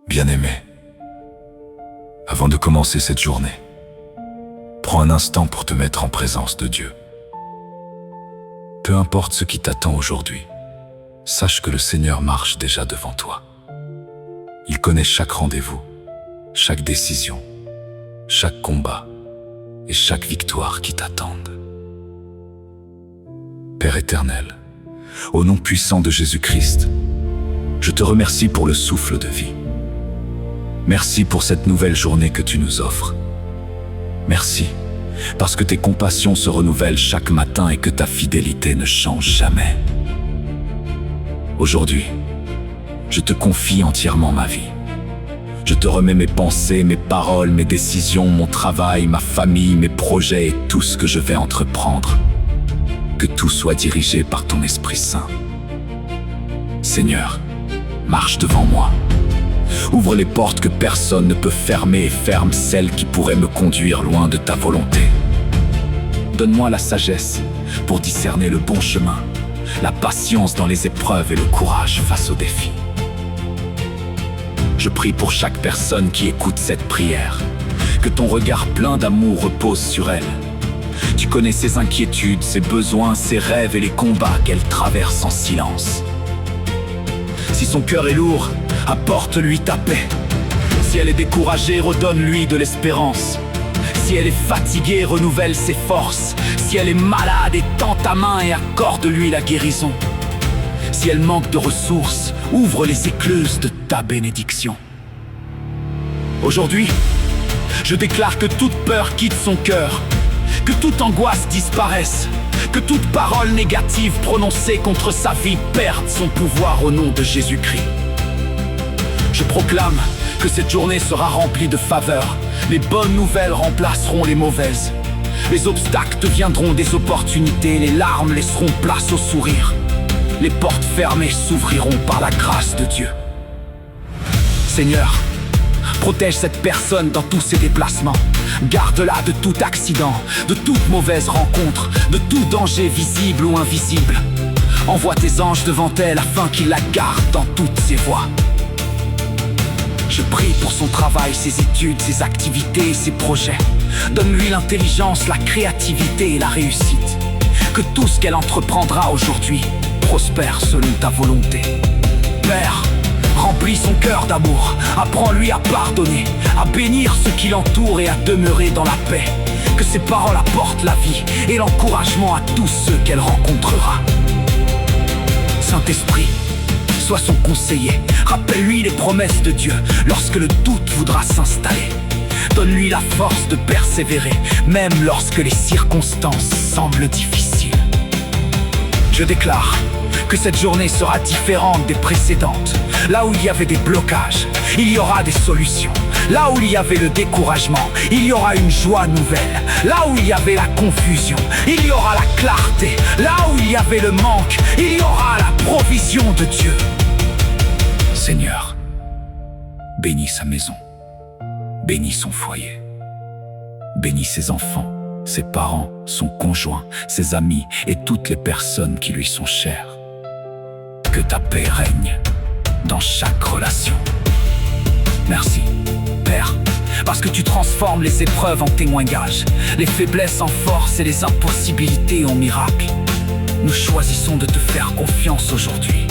Bien-aimé, avant de commencer cette journée, prends un instant pour te mettre en présence de Dieu. Peu importe ce qui t'attend aujourd'hui, sache que le Seigneur marche déjà devant toi. Il connaît chaque rendez-vous, chaque décision, chaque combat et chaque victoire qui t'attendent. Père éternel, au nom puissant de Jésus-Christ, je te remercie pour le souffle de vie. Merci pour cette nouvelle journée que tu nous offres. Merci, parce que tes compassions se renouvellent chaque matin et que ta fidélité ne change jamais. Aujourd'hui, je te confie entièrement ma vie. Je te remets mes pensées, mes paroles, mes décisions, mon travail, ma famille, mes projets et tout ce que je vais entreprendre. Que tout soit dirigé par ton Esprit Saint. Seigneur, marche devant moi. Ouvre les portes que personne ne peut fermer et ferme celles qui pourraient me conduire loin de ta volonté. Donne-moi la sagesse pour discerner le bon chemin, la patience dans les épreuves et le courage face aux défis. Je prie pour chaque personne qui écoute cette prière, que ton regard plein d'amour repose sur elle. Tu connais ses inquiétudes, ses besoins, ses rêves et les combats qu'elle traverse en silence. Si son cœur est lourd, apporte-lui ta paix. Si elle est découragée, redonne-lui de l'espérance. Si elle est fatiguée, renouvelle ses forces. Si elle est malade, étends ta main et accorde-lui la guérison. Si elle manque de ressources, ouvre les écluses de ta bénédiction. Aujourd'hui, je déclare que toute peur quitte son cœur, que toute angoisse disparaisse, que toute parole négative prononcée contre sa vie perde son pouvoir au nom de Jésus-Christ. Je proclame que cette journée sera remplie de faveurs. Les bonnes nouvelles remplaceront les mauvaises. Les obstacles deviendront des opportunités, les larmes laisseront place au sourire. Les portes fermées s'ouvriront par la grâce de Dieu. Seigneur, protège cette personne dans tous ses déplacements. Garde-la de tout accident, de toute mauvaise rencontre, de tout danger visible ou invisible. Envoie tes anges devant elle afin qu'ils la gardent dans toutes ses voies. Je prie pour son travail, ses études, ses activités et ses projets. Donne-lui l'intelligence, la créativité et la réussite. Que tout ce qu'elle entreprendra aujourd'hui prospère selon ta volonté. Père, remplis son cœur d'amour. Apprends-lui à pardonner, à bénir ceux qui l'entourent et à demeurer dans la paix. Que ses paroles apportent la vie et l'encouragement à tous ceux qu'elle rencontrera. Saint-Esprit, sois son conseiller. Rappelle-lui les promesses de Dieu lorsque le doute voudra s'installer. Donne-lui la force de persévérer, même lorsque les circonstances semblent difficiles. Je déclare que cette journée sera différente des précédentes. Là où il y avait des blocages, il y aura des solutions. Là où il y avait le découragement, il y aura une joie nouvelle. Là où il y avait la confusion, il y aura la clarté. Là où il y avait le manque, il y aura la provision de Dieu. Seigneur, bénis sa maison, bénis son foyer, bénis ses enfants, ses parents, son conjoint, ses amis et toutes les personnes qui lui sont chères. Que ta paix règne dans chaque relation. Merci, Père, parce que tu transformes les épreuves en témoignages, les faiblesses en force et les impossibilités en miracles. Nous choisissons de te faire confiance aujourd'hui,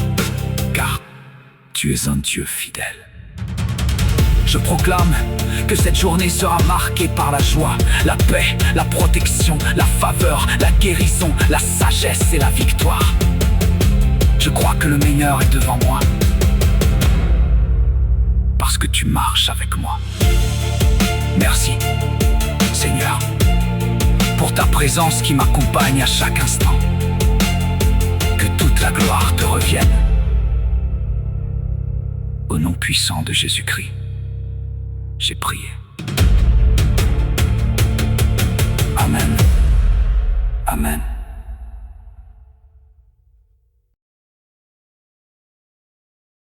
car tu es un Dieu fidèle. Je proclame que cette journée sera marquée par la joie, la paix, la protection, la faveur, la guérison, la sagesse et la victoire. Je crois que le meilleur est devant moi, parce que tu marches avec moi. Merci, Seigneur, pour ta présence qui m'accompagne à chaque instant. Que toute la gloire te revienne. Au nom puissant de Jésus-Christ, j'ai prié. Amen. Amen.